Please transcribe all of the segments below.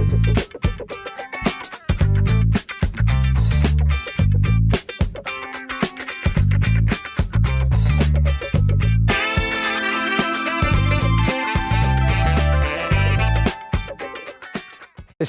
इस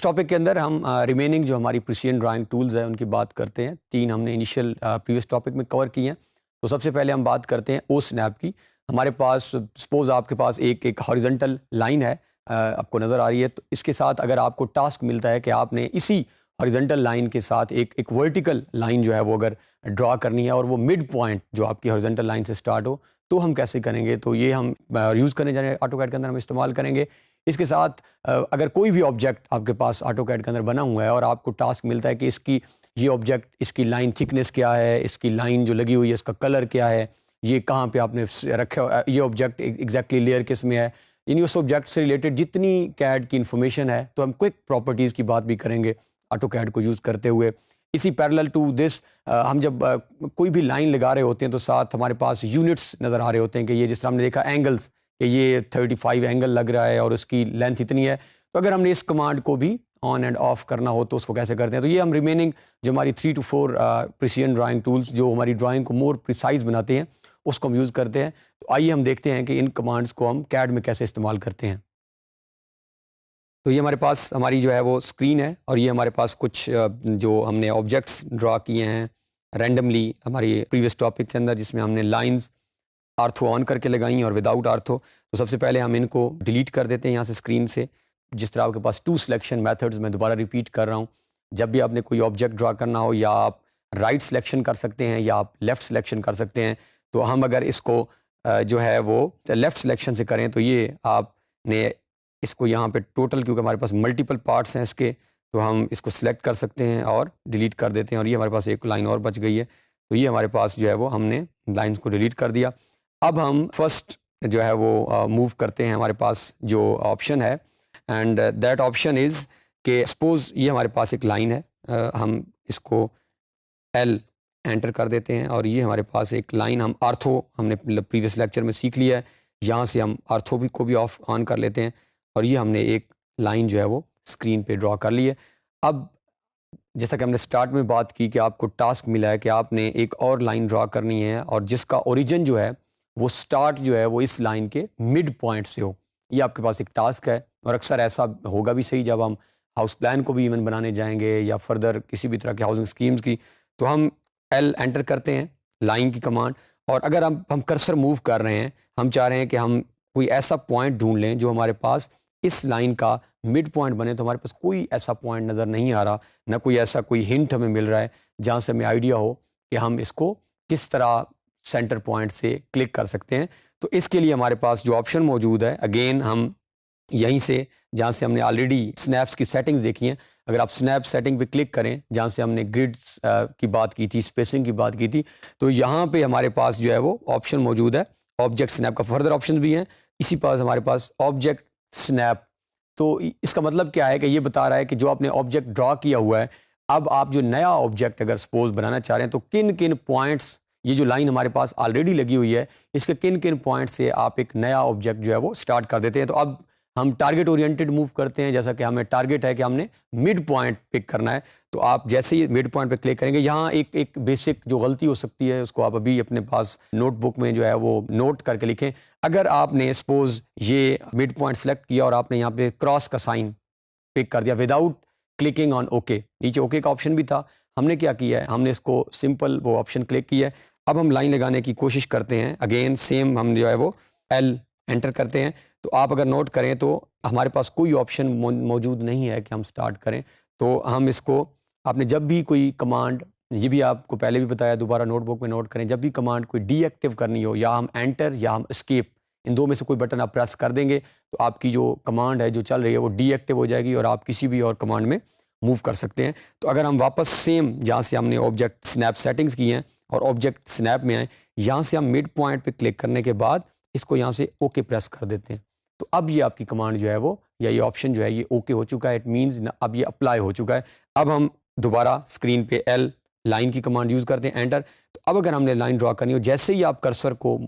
टॉपिक के अंदर हम रिमेनिंग जो हमारी प्रिसीजन ड्राइंग टूल्स है उनकी बात करते हैं। 3 हमने इनिशियल प्रीवियस टॉपिक में कवर किए हैं। तो सबसे पहले हम बात करते हैं ओ स्नैप की। हमारे पास सपोज आपके पास एक हॉरिजॉन्टल लाइन है, आपको नज़र आ रही है। तो इसके साथ अगर आपको टास्क मिलता है कि आपने इसी हॉरिजॉन्टल लाइन के साथ एक वर्टिकल लाइन जो है वो अगर ड्रा करनी है और वो मिड पॉइंट जो आपकी हॉरिजॉन्टल लाइन से स्टार्ट हो, तो हम कैसे करेंगे? तो ये हम यूज़ करने जा रहे हैं, ऑटोकैड के अंदर हम इस्तेमाल करेंगे। इसके साथ अगर कोई भी ऑब्जेक्ट आपके पास ऑटोकैड के अंदर बना हुआ है और आपको टास्क मिलता है कि इसकी ये ऑब्जेक्ट, इसकी लाइन थिकनेस क्या है, इसकी लाइन जो लगी हुई है इसका कलर क्या है, ये कहाँ पे आपने रखा, ये ऑब्जेक्ट एग्जैक्टली लेयर किस में है, यानी उस ऑब्जेक्ट से रिलेटेड जितनी कैड की इन्फॉर्मेशन है, तो हम क्विक प्रॉपर्टीज़ की बात भी करेंगे ऑटोकैड को यूज़ करते हुए। इसी पैरेलल टू दिस हम जब कोई भी लाइन लगा रहे होते हैं तो साथ हमारे पास यूनिट्स नज़र आ रहे होते हैं कि ये जिस तरह हमने देखा एंगल्स, कि ये 35 एंगल लग रहा है और उसकी लेंथ इतनी है। तो अगर हमने इस कमांड को भी ऑन एंड ऑफ करना हो तो उसको कैसे करते हैं? तो ये हम रिमेनिंग जो हमारी 3 to 4 प्रिसीजन ड्राइंग टूल्स जो हमारी ड्राइंग को मोर प्रिसाइज बनाते हैं उसको हम यूज़ करते हैं। तो आइए हम देखते हैं कि इन कमांड्स को हम कैड में कैसे इस्तेमाल करते हैं। तो ये हमारे पास हमारी जो है वो स्क्रीन है और ये हमारे पास कुछ जो हमने ऑब्जेक्ट्स ड्रा किए हैं रैंडमली हमारी प्रीवियस टॉपिक के अंदर, जिसमें हमने लाइंस आर्थो ऑन करके लगाई और विदाउट आर्थो। तो सबसे पहले हम इनको डिलीट कर देते हैं यहाँ से स्क्रीन से। जिस तरह आपके पास 2 सिलेक्शन मेथड्स, मैं दोबारा रिपीट कर रहा हूँ, जब भी आपने कोई ऑब्जेक्ट ड्रा करना हो या आप राइट सिलेक्शन कर सकते हैं या आप लेफ़्ट सिलेक्शन कर सकते हैं। तो हम अगर इसको जो है वो लेफ़्ट सिलेक्शन से करें तो ये आपने इसको यहाँ पे टोटल, क्योंकि हमारे पास मल्टीपल पार्ट्स हैं इसके, तो हम इसको सिलेक्ट कर सकते हैं और डिलीट कर देते हैं और ये हमारे पास एक लाइन और बच गई है। तो ये हमारे पास जो है वो हमने लाइन्स को डिलीट कर दिया। अब हम फर्स्ट जो है वो मूव करते हैं। हमारे पास जो ऑप्शन है एंड दैट ऑप्शन इज़ कि सपोज़ ये हमारे पास एक लाइन है, हम इसको एल एंटर कर देते हैं और ये हमारे पास एक लाइन, हम आर्थो हमने प्रीवियस लेक्चर में सीख लिया है, यहाँ से हम आर्थो भी को भी ऑफ ऑन कर लेते हैं और ये हमने एक लाइन जो है वो स्क्रीन पे ड्रॉ कर ली है। अब जैसा कि हमने स्टार्ट में बात की कि आपको टास्क मिला है कि आपने एक और लाइन ड्रॉ करनी है और जिसका ओरिजिन जो है वो स्टार्ट जो है वो इस लाइन के मिड पॉइंट से हो। ये आपके पास एक टास्क है और अक्सर ऐसा होगा भी सही जब हम हाउस प्लान को भी इवन बनाने जाएंगे या फर्दर किसी भी तरह के हाउसिंग स्कीम्स की। तो हम एल एंटर करते हैं लाइन की कमांड और अगर हम कर्सर मूव कर रहे हैं, हम चाह रहे हैं कि हम कोई ऐसा पॉइंट ढूंढ लें जो हमारे पास इस लाइन का मिड पॉइंट बने। तो हमारे पास कोई ऐसा पॉइंट नज़र नहीं आ रहा, ना कोई ऐसा कोई हिंट हमें मिल रहा है जहाँ से हमें आइडिया हो कि हम इसको किस तरह सेंटर पॉइंट से क्लिक कर सकते हैं। तो इसके लिए हमारे पास जो ऑप्शन मौजूद है, अगेन हम यहीं से जहाँ से हमने ऑलरेडी स्नैप्स की सेटिंग्स देखी हैं, अगर आप स्नैप सेटिंग पे क्लिक करें जहाँ से हमने ग्रिड्स की बात की थी, स्पेसिंग की बात की थी, तो यहाँ पे हमारे पास जो है वो ऑप्शन मौजूद है ऑब्जेक्ट स्नैप का। फर्दर ऑप्शन भी हैं इसी पास हमारे पास ऑब्जेक्ट स्नैप। तो इसका मतलब क्या है कि ये बता रहा है कि जो आपने ऑब्जेक्ट ड्रॉ किया हुआ है, अब आप जो नया ऑब्जेक्ट अगर सपोज बनाना चाह रहे हैं तो किन किन पॉइंट्स, ये जो लाइन हमारे पास ऑलरेडी लगी हुई है, इसके किन किन पॉइंट से आप एक नया ऑब्जेक्ट जो है वो स्टार्ट कर देते हैं। तो अब हम टारगेट ओरिएंटेड मूव करते हैं, जैसा कि हमें टारगेट है कि हमने मिड पॉइंट पिक करना है। तो आप जैसे ही मिड पॉइंट पे क्लिक करेंगे, यहाँ एक बेसिक जो गलती हो सकती है उसको आप अभी अपने पास नोटबुक में जो है वो नोट करके लिखें। अगर आपने सपोज ये मिड पॉइंट सेलेक्ट किया और आपने यहाँ पे क्रॉस का साइन पिक कर दिया विदाउट क्लिकिंग ऑन ओके, नीचे ओके का ऑप्शन भी था, हमने क्या किया है, हमने इसको सिंपल वो ऑप्शन क्लिक किया है। अब हम लाइन लगाने की कोशिश करते हैं, अगेन सेम हम जो है वो एल एंटर करते हैं। तो आप अगर नोट करें तो हमारे पास कोई ऑप्शन मौजूद नहीं है कि हम स्टार्ट करें। तो हम इसको, आपने जब भी कोई कमांड, ये भी आपको पहले भी बताया, दोबारा नोटबुक में नोट करें, जब भी कमांड कोई डीएक्टिव करनी हो, या हम एंटर या हम एस्केप, इन दो में से कोई बटन आप प्रेस कर देंगे तो आपकी जो कमांड है जो चल रही है वो डीएक्टिव हो जाएगी और आप किसी भी और कमांड में मूव कर सकते हैं। तो अगर हम वापस सेम जहाँ से हमने ऑब्जेक्ट स्नैप सेटिंग्स की हैं और ऑब्जेक्ट स्नैप में आए, यहाँ से हम मिड पॉइंट पे क्लिक करने के बाद इसको यहाँ से ओके प्रेस कर देते हैं। तो अब ये आपकी कमांड जो है वो, या ये ऑप्शन जो है ये ओके हो चुका है। इट मीन्स अब ये अप्लाई हो चुका है। अब हम दोबारा स्क्रीन पे एल लाइन की कमांड यूज़ करते हैं, एंटर। तो अब अगर हमने लाइन ड्रॉ करनी हो, जैसे ही आप कर्सर को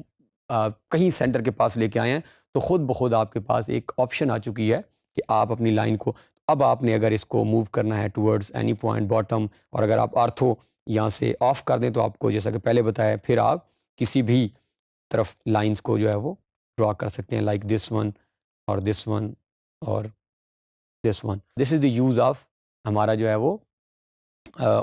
कहीं सेंटर के पास लेके आए हैं तो खुद ब खुद आपके पास एक ऑप्शन आ चुकी है कि आप अपनी लाइन को, अब आपने अगर इसको मूव करना है टूवर्ड्स एनी पॉइंट बॉटम, और अगर आप आर्थो यहाँ से ऑफ कर दें तो आपको जैसा कि पहले बताया फिर आप किसी भी तरफ लाइंस को जो है वो ड्रॉ कर सकते हैं, लाइक दिस वन और दिस वन और this one. This is the use of हमारा जो है वो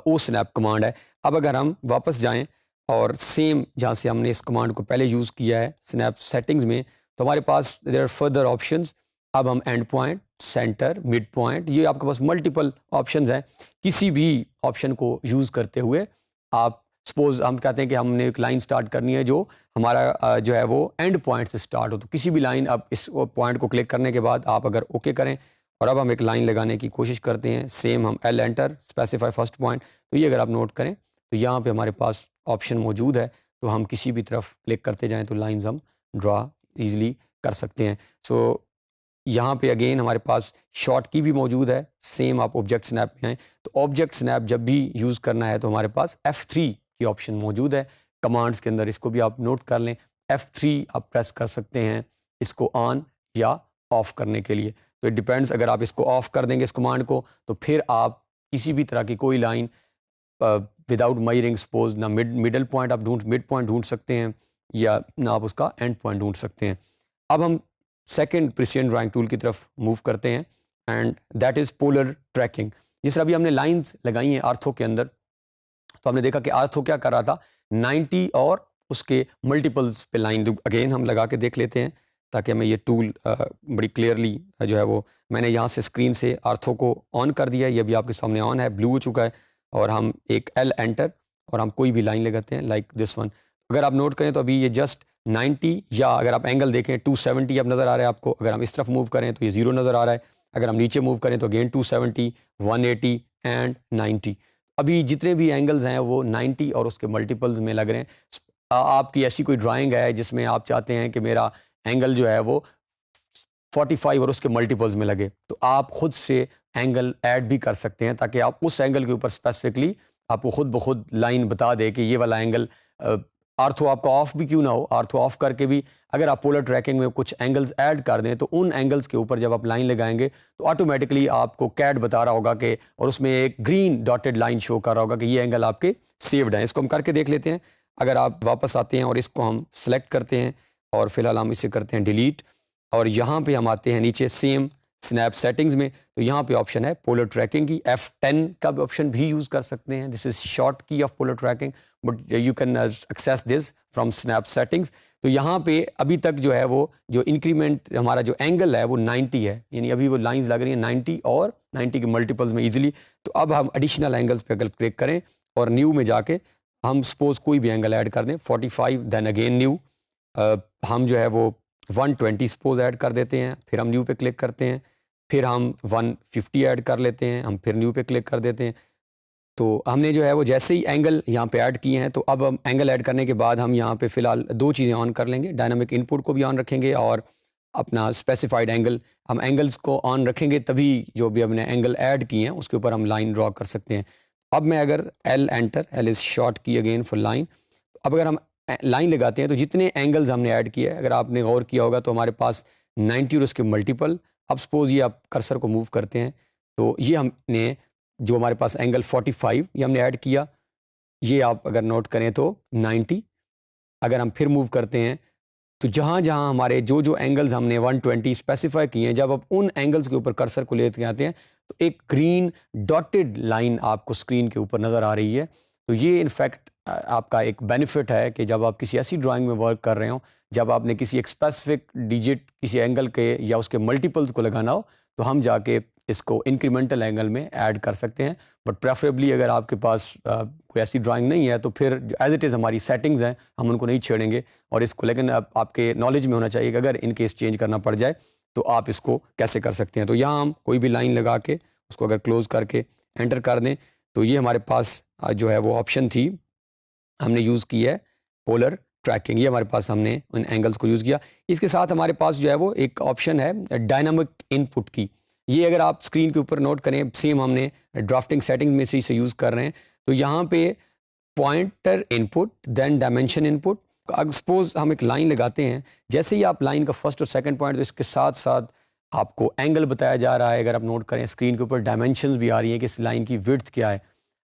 ओ स्नैप कमांड है। अब अगर हम वापस जाएं और सेम जहाँ से हमने इस कमांड को पहले यूज़ किया है स्नैप सेटिंग्स में, तो हमारे पास देयर आर फर्दर ऑप्शंस। अब हम and point, centre, mid point, ये आपके पास मल्टीपल ऑप्शंस हैं। किसी भी ऑप्शन को यूज़ करते हुए आप सपोज हम कहते हैं कि हमने एक लाइन स्टार्ट करनी है जो हमारा जो है वो एंड पॉइंट से स्टार्ट हो, तो किसी भी लाइन, अब इस पॉइंट को क्लिक करने के बाद आप अगर ओके करें और अब हम एक लाइन लगाने की कोशिश करते हैं, सेम हम L enter specify first point, तो ये अगर आप नोट करें तो यहाँ पे हमारे पास ऑप्शन मौजूद है, तो हम किसी भी तरफ क्लिक करते जाएं तो लाइंस हम ड्रा इजीली कर सकते हैं। सो यहाँ पे अगेन हमारे पास शॉर्ट की भी मौजूद है। सेम आप ऑब्जेक्ट स्नैप में आएँ तो ऑब्जेक्ट स्नैप जब भी यूज़ करना है तो हमारे पास F3 की ऑप्शन मौजूद है कमांड्स के अंदर, इसको भी आप नोट कर लें। F3 आप प्रेस कर सकते हैं इसको ऑन या ऑफ़ करने के लिए, तो इट डिपेंड्स। अगर आप इसको ऑफ़ कर देंगे इस कमांड को तो फिर आप किसी भी तरह की कोई लाइन विदाउट मायरिंग सपोज ना मिडल पॉइंट आप मिड पॉइंट ढूंढ सकते हैं या ना आप उसका एंड पॉइंट ढूंढ सकते हैं। अब हम सेकंड प्रिसिजन ड्राइंग टूल की तरफ मूव करते हैं and that is polar tracking. जिस तरह अभी हमने लाइंस लगाई हैं आर्थो के अंदर, तो हमने देखा कि आर्थो क्या कर रहा था, 90 और उसके मल्टीपल्स पे लाइन अगेन हम लगा के देख लेते हैं ताकि हमें ये टूल बड़ी क्लियरली जो है वो, मैंने यहाँ से स्क्रीन से आर्थो को ऑन कर दिया, ये भी आपके सामने ऑन है, ब्लू हो चुका है, और हम एक एल एंटर और हम कोई भी लाइन लगाते हैं लाइक दिस वन। अगर आप नोट करें तो अभी ये जस्ट 90, या अगर आप एंगल देखें 270 अब नज़र आ रहा है आपको। अगर हम इस तरफ मूव करें तो ये 0 नज़र आ रहा है, अगर हम नीचे मूव करें तो अगेन 270, 180 एंड 90। अभी जितने भी एंगल्स हैं वो 90 और उसके मल्टीपल्स में लग रहे हैं। आपकी ऐसी कोई ड्राइंग है जिसमें आप चाहते हैं कि मेरा एंगल जो है वो 45 और उसके मल्टीपल्स में लगे, तो आप खुद से एंगल ऐड भी कर सकते हैं ताकि आप उस एंगल के ऊपर स्पेसिफिकली आपको खुद ब खुद लाइन बता दे कि ये वाला एंगल आर्थो आपका ऑफ भी क्यों ना हो, आर्थो ऑफ करके भी अगर आप पोलर ट्रैकिंग में कुछ एंगल्स ऐड कर दें तो उन एंगल्स के ऊपर जब आप लाइन लगाएंगे तो ऑटोमेटिकली आपको कैड बता रहा होगा कि, और उसमें एक ग्रीन डॉटेड लाइन शो कर रहा होगा कि ये एंगल आपके सेव्ड हैं। इसको हम करके देख लेते हैं। अगर आप वापस आते हैं और इसको हम सेलेक्ट करते हैं और फिलहाल हम इसे करते हैं डिलीट, और यहाँ पे हम आते हैं नीचे सेम स्नैप सेटिंग्स में, तो यहाँ पे ऑप्शन है पोलर ट्रैकिंग की। F10 का भी ऑप्शन भी यूज़ कर सकते हैं, this is short key of polar tracking, but you can access this from snap settings. तो यहाँ पे अभी तक जो है वो जो इंक्रीमेंट हमारा जो एंगल है वो 90 है, यानी अभी वो लाइंस लग रही हैं 90 और 90 के मल्टीपल्स में ईजिली। तो अब हम एडिशनल एंगल्स पे अगर क्लिक करें और न्यू में जाके हम सपोज कोई भी एंगल ऐड कर दें 45, देन अगेन न्यू, हम जो है वो 120 सपोज ऐड कर देते हैं, फिर हम न्यू पे क्लिक करते हैं, फिर हम 150 ऐड कर लेते हैं, हम फिर न्यू पे क्लिक कर देते हैं। तो हमने जो है वो जैसे ही एंगल यहाँ पे ऐड किए हैं, तो अब हम एंगल ऐड करने के बाद हम यहाँ पे फ़िलहाल दो चीज़ें ऑन कर लेंगे, डायनामिक इनपुट को भी ऑन रखेंगे और अपना स्पेसिफाइड एंगल। हम एंगल्स को ऑन रखेंगे तभी जो भी हमने एंगल ऐड किए हैं उसके ऊपर हम लाइन ड्रॉ कर सकते हैं। अब मैं अगर L enter, L is short की अगेन फॉर लाइन, अब अगर हम लाइन लगाते हैं तो जितने एंगल्स हमने ऐड किए हैं, अगर आपने गौर किया होगा तो हमारे पास 90 और उसके मल्टीपल। अब सपोज ये आप कर्सर को मूव करते हैं तो ये हमने जो हमारे पास एंगल 45 ये हमने ऐड किया, ये आप अगर नोट करें तो 90। अगर हम फिर मूव करते हैं तो जहाँ जहाँ हमारे जो जो एंगल्स हमने 120 स्पेसिफाई किए हैं, जब आप उन एंगल्स के ऊपर कर्सर को लेते आते हैं तो एक ग्रीन डॉटेड लाइन आपको स्क्रीन के ऊपर नज़र आ रही है। तो ये इनफैक्ट आपका एक बेनिफिट है कि जब आप किसी ऐसी ड्राइंग में वर्क कर रहे हो, जब आपने किसी एक स्पेसिफिक डिजिट किसी एंगल के या उसके मल्टीपल्स को लगाना हो, तो हम जाके इसको इंक्रीमेंटल एंगल में ऐड कर सकते हैं। बट प्रेफरेबली अगर आपके पास कोई ऐसी ड्राइंग नहीं है तो फिर एज इट इज़ हमारी सेटिंग्स हैं, हम उनको नहीं छेड़ेंगे और इसको, लेकिन आपके नॉलेज में होना चाहिए कि अगर इन केस चेंज करना पड़ जाए तो आप इसको कैसे कर सकते हैं। तो यहाँ हम कोई भी लाइन लगा के उसको अगर क्लोज करके एंटर कर दें तो ये हमारे पास जो है वो ऑप्शन थी, हमने यूज़ की है पोलर ट्रैकिंग, ये हमारे पास हमने उन एंगल्स को यूज़ किया। इसके साथ हमारे पास जो है वो एक ऑप्शन है डायनामिक इनपुट की। ये अगर आप स्क्रीन के ऊपर नोट करें, सेम हमने ड्राफ्टिंग सेटिंग में से इसे यूज़ कर रहे हैं। तो यहाँ पे pointer input, then dimension input. अगर सपोज हम एक लाइन लगाते हैं, जैसे ही आप लाइन का फर्स्ट और सेकंड पॉइंट, तो इसके साथ साथ आपको एंगल बताया जा रहा है, अगर आप नोट करें स्क्रीन के ऊपर डायमेंशंस भी आ रही हैं कि इस लाइन की विड्थ क्या है।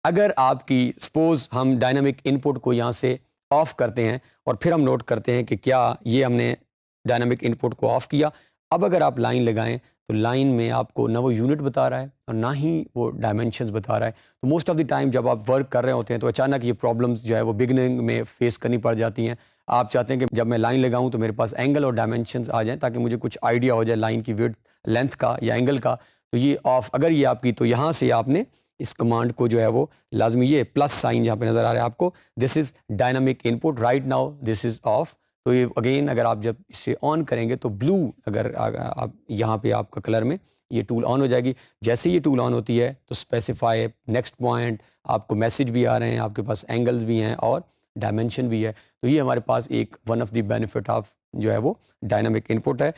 अगर आपकी सपोज हम डायनामिक इनपुट को यहाँ से ऑफ करते हैं और फिर हम नोट करते हैं कि क्या ये हमने डायनामिक इनपुट को ऑफ किया, अब अगर आप लाइन लगाएं तो लाइन में आपको ना वो यूनिट बता रहा है और ना ही वो डायमेंशंस बता रहा है। तो मोस्ट ऑफ द टाइम जब आप वर्क कर रहे होते हैं तो अचानक ये प्रॉब्लम्स जो है वो बिगनिंग में फेस करनी पड़ जाती हैं। आप चाहते हैं कि जब मैं लाइन लगाऊं तो मेरे पास एंगल और डायमेंशंस आ जाएं ताकि मुझे कुछ आइडिया हो जाए लाइन की विड्थ, लेंथ का या एंगल का। तो ये ऑफ अगर ये आपकी, तो यहाँ से आपने इस कमांड को जो है वो लाजमी, ये प्लस साइन जहाँ पे नज़र आ रहा है आपको, this is dynamic input, right now this is of. तो ये अगेन अगर आप जब इसे ऑन करेंगे तो ब्लू, अगर आप यहाँ पे आपका कलर में ये टूल ऑन हो जाएगी। जैसे ये टूल ऑन होती है तो स्पेसिफाई नेक्स्ट पॉइंट, आपको मैसेज भी आ रहे हैं, आपके पास एंगल्स भी हैं और डायमेंशन भी है। तो ये हमारे पास एक one of the benefit of जो है वो डायनामिक इनपुट है।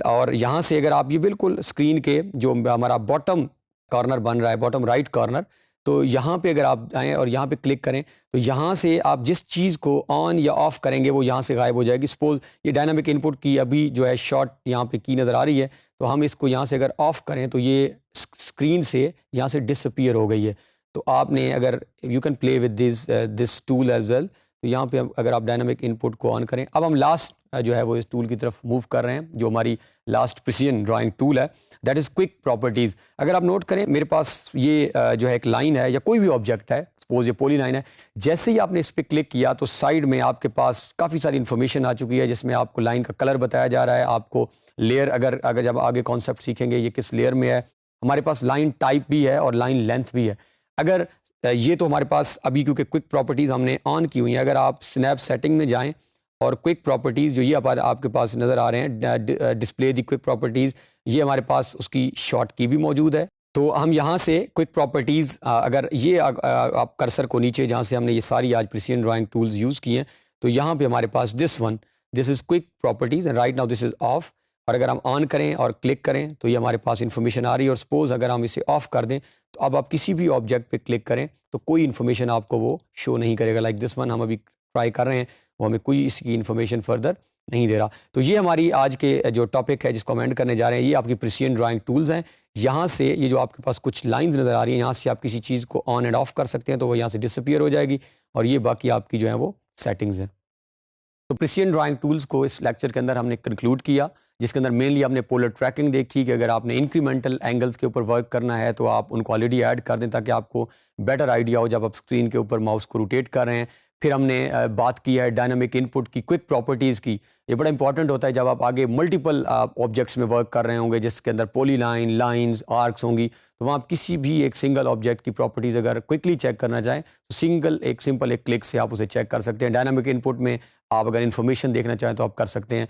और यहाँ से अगर आप ये बिल्कुल स्क्रीन के जो हमारा बॉटम कॉर्नर बन रहा है, बॉटम राइट कॉर्नर, तो यहाँ पे अगर आप आएँ और यहाँ पे क्लिक करें तो यहाँ से आप जिस चीज़ को ऑन या ऑफ करेंगे वो यहाँ से गायब हो जाएगी। सपोज ये डायनामिक इनपुट की अभी जो है शॉर्ट यहाँ पे की नज़र आ रही है, तो हम इसको यहाँ से अगर ऑफ करें तो ये स्क्रीन से यहाँ से डिसअपीयर हो गई है। तो आपने अगर you can play with this tool as well. तो यहाँ पे अगर आप डायनामिक इनपुट को ऑन करें, अब हम लास्ट जो है वो इस टूल की तरफ मूव कर रहे हैं, जो हमारी लास्ट प्रिसीजन ड्राइंग टूल है, दैट इज़ क्विक प्रॉपर्टीज़। अगर आप नोट करें मेरे पास ये जो है एक लाइन है या कोई भी ऑब्जेक्ट है, सपोज ये पॉली लाइन है, जैसे ही आपने इस पर क्लिक किया तो साइड में आपके पास काफ़ी सारी इन्फॉर्मेशन आ चुकी है जिसमें आपको लाइन का कलर बताया जा रहा है, आपको लेयर, अगर अगर जब आगे कॉन्सेप्ट सीखेंगे ये किस लेयर में है, हमारे पास लाइन टाइप भी है और लाइन लेंथ भी है। अगर ये तो हमारे पास अभी क्योंकि क्विक प्रॉपर्टीज़ हमने ऑन की हुई हैं, अगर आप स्नैप सेटिंग में जाएं और क्विक प्रॉपर्टीज़ जो ये आपके पास नज़र आ रहे हैं, डिस्प्ले दी क्विक प्रॉपर्टीज़, ये हमारे पास उसकी शॉर्ट की भी मौजूद है। तो हम यहाँ से क्विक प्रॉपर्टीज़, अगर ये आप कर्सर को नीचे जहाँ से हमने ये सारी आज प्रिसीजन ड्राइंग टूल्स यूज़ किए हैं, तो यहाँ पे हमारे पास this is quick properties and right now this is off. और अगर हम ऑन करें और क्लिक करें तो ये हमारे पास इन्फॉर्मेशन आ रही है। और सपोज़ अगर हम इसे ऑफ़ कर दें तो अब आप किसी भी ऑब्जेक्ट पे क्लिक करें तो कोई इन्फॉर्मेशन आपको वो शो नहीं करेगा। लाइक दिस वन हम अभी ट्राई कर रहे हैं, वो हमें कोई इसकी इन्फॉर्मेशन फर्दर नहीं दे रहा। तो ये हमारी आज के जो टॉपिक है जिसको हम एंड करने जा रहे हैं, ये आपकी प्रिसीजन ड्राइंग टूल्स हैं। यहाँ से ये जो आपके पास कुछ लाइंस नज़र आ रही हैं, यहाँ से आप किसी चीज़ को ऑन एंड ऑफ कर सकते हैं तो वो यहाँ से डिसअपीयर हो जाएगी और ये बाकी आपकी जो है वो सेटिंग्स हैं। तो प्रिसीजन ड्राइंग टूल्स को इस लेक्चर के अंदर हमने कंक्लूड किया, जिसके अंदर मेनली हमने पोलर ट्रैकिंग देखी कि अगर आपने इंक्रीमेंटल एंगल्स के ऊपर वर्क करना है तो आप उनको ऑलरेडी ऐड कर दें ताकि आपको बेटर आइडिया हो जब आप स्क्रीन के ऊपर माउस को रोटेट कर रहे हैं। फिर हमने बात की है डायनामिक इनपुट की, क्विक प्रॉपर्टीज़ की। ये बड़ा इंपॉर्टेंट होता है जब आप आगे मल्टीपल ऑब्जेक्ट्स में वर्क कर रहे होंगे जिसके अंदर पॉली लाइन, लाइन्स, आर्क्स होंगी, तो वहाँ आप किसी भी एक सिंगल ऑब्जेक्ट की प्रॉपर्टीज़ अगर क्विकली चेक करना चाहें तो सिंपल एक क्लिक से आप उसे चेक कर सकते हैं। डायनामिक इनपुट में आप अगर इन्फॉर्मेशन देखना चाहें तो आप कर सकते हैं।